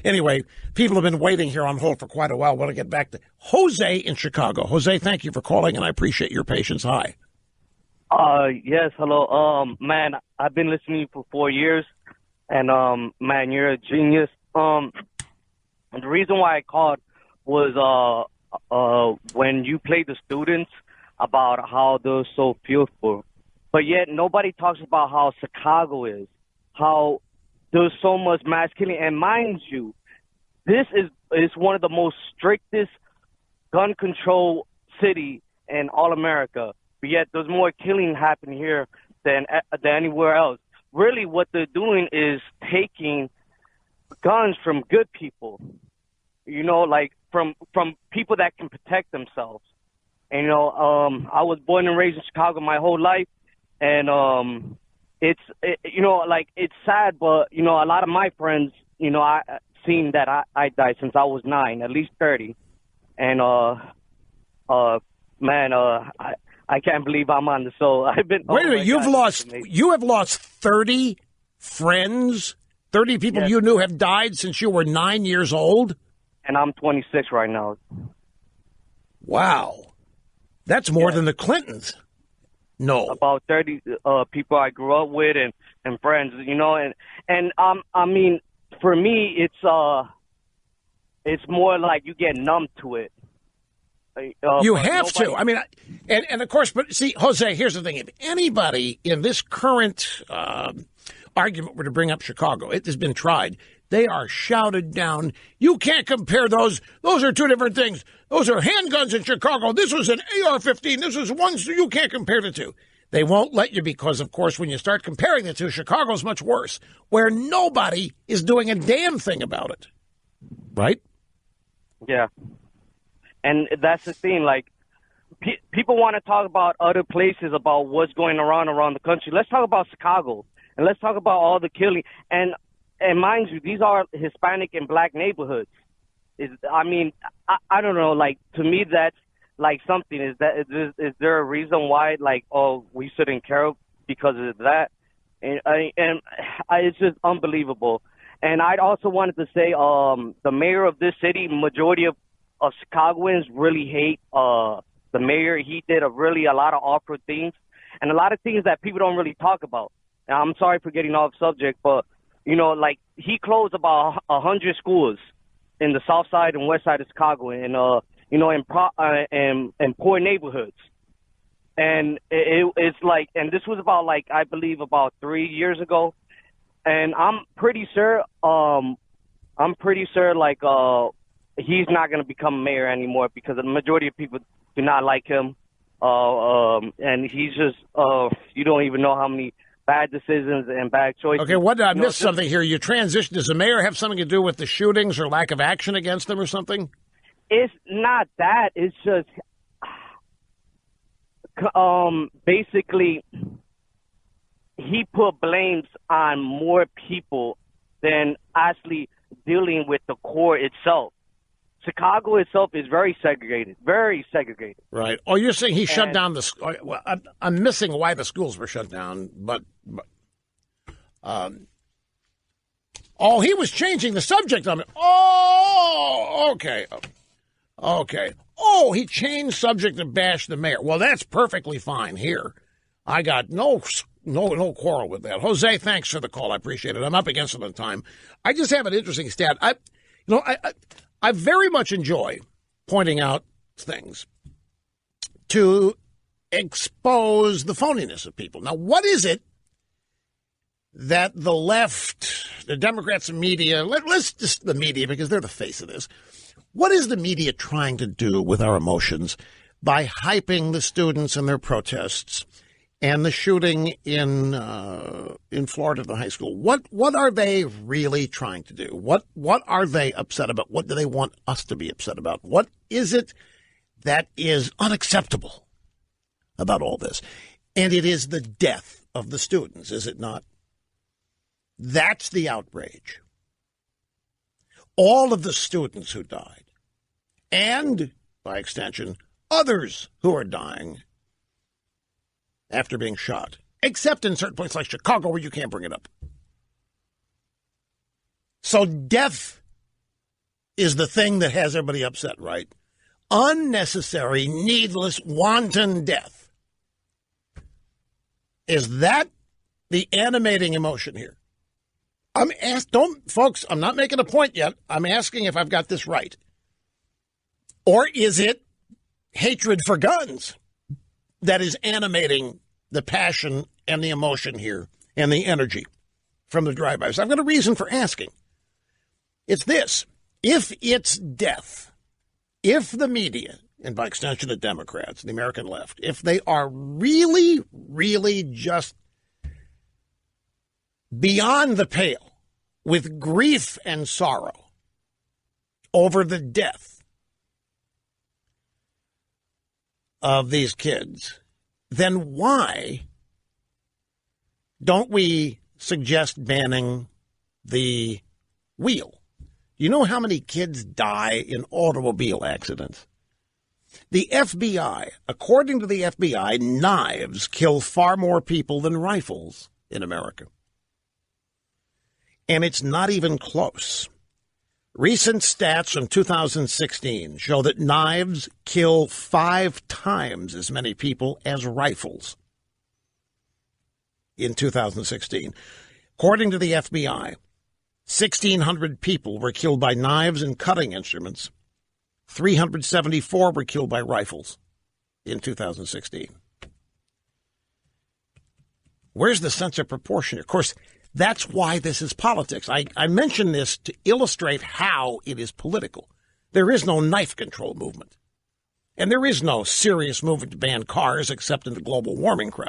Anyway, people have been waiting here on hold for quite a while. I want to get back to Jose in Chicago. Jose, thank you for calling, and I appreciate your patience. Hi. Yes, hello. Man, I've been listening to you for 4 years, and man, you're a genius. And the reason why I called was when you played the students about how they're so fearful, but yet nobody talks about how Chicago is, how there's so much mass killing. And mind you, this is one of the most strictest gun control city in all America. But yet there's more killing happening here than anywhere else. Really, what they're doing is taking guns from good people, you know, like from people that can protect themselves. And, you know, I was born and raised in Chicago my whole life, and you know, like, it's sad, but, you know, a lot of my friends, you know, I seen that I died since I was 9, at least 30. And, man, I can't believe I'm on the show. I've been. Wait a minute, you have lost 30 friends, 30 people you knew have died since you were 9 years old? And I'm 26 right now. Wow. That's more than the Clintons. No. About 30 people I grew up with and friends, you know, and I mean, for me, it's more like you get numb to it. You have to. I mean, and of course, but see, Jose, here's the thing. If anybody in this current argument were to bring up Chicago, it has been tried. They are shouted down. You can't compare those. Those are two different things. Those are handguns in Chicago. This was an AR-15. This was one, so you can't compare the two. They won't let you because, of course, when you start comparing the two, Chicago's much worse, where nobody is doing a damn thing about it. Right? Yeah. And that's the thing, like, people want to talk about other places, about what's going around the country. Let's talk about Chicago, and let's talk about all the killing. And mind you, these are Hispanic and black neighborhoods. I mean, I don't know, like, to me, that's, like, something. Is there a reason why, like, oh, we shouldn't care because of that? And it's just unbelievable. And I'd also wanted to say, the mayor of this city, majority of Chicagoans really hate the mayor. He did a lot of awkward things and a lot of things that people don't really talk about. And I'm sorry for getting off subject, but, you know, like, he closed about 100 schools in the south side and west side of Chicago, and you know, in poor neighborhoods. And it's like, and this was about, like, I believe about 3 years ago. And I'm pretty sure, like, he's not going to become mayor anymore because the majority of people do not like him. And he's just, you don't even know how many bad decisions and bad choices. Okay, what did I miss something here? You transitioned. Does the mayor have something to do with the shootings or lack of action against them or something? It's not that. It's just, basically, he put blames on more people than actually dealing with the core itself. Chicago itself is very segregated, very segregated. Right. Oh, you're saying he shut down the school. Well, I'm missing why the schools were shut down, but he was changing the subject on it. Oh, okay. Okay. Oh, he changed subject to bash the mayor. Well, that's perfectly fine here. I got no quarrel with that. Jose, thanks for the call. I appreciate it. I'm up against it on time. I just have an interesting stat. I very much enjoy pointing out things to expose the phoniness of people. Now, what is it that the left, the Democrats and media, let's just the media because they're the face of this. What is the media trying to do with our emotions by hyping the students and their protests and the shooting in Florida at the high school? What are they really trying to do? What are they upset about? What do they want us to be upset about? What is it that is unacceptable about all this? And it is the death of the students, is it not? That's the outrage. All of the students who died, and, by extension, others who are dying after being shot, except in certain places like Chicago where you can't bring it up. So death is the thing that has everybody upset, right? Unnecessary, needless, wanton death. Is that the animating emotion here? Folks, I'm not making a point yet. I'm asking if I've got this right. Or is it hatred for guns that is animating the passion and the emotion here and the energy from the drive-bys? I've got a reason for asking. It's this. If it's death, if the media, and by extension the Democrats, the American left, if they are really, really just beyond the pale with grief and sorrow over the death of these kids, then why don't we suggest banning the wheel? You know how many kids die in automobile accidents? The FBI, according to the FBI, knives kill far more people than rifles in America. And it's not even close. Recent stats from 2016 show that knives kill 5 times as many people as rifles in 2016. According to the FBI, 1,600 people were killed by knives and cutting instruments. 374 were killed by rifles in 2016. Where's the sense of proportion? Of course, that's why this is politics. I mention this to illustrate how it is political. There is no knife control movement. And there is no serious movement to ban cars except in the global warming crowd.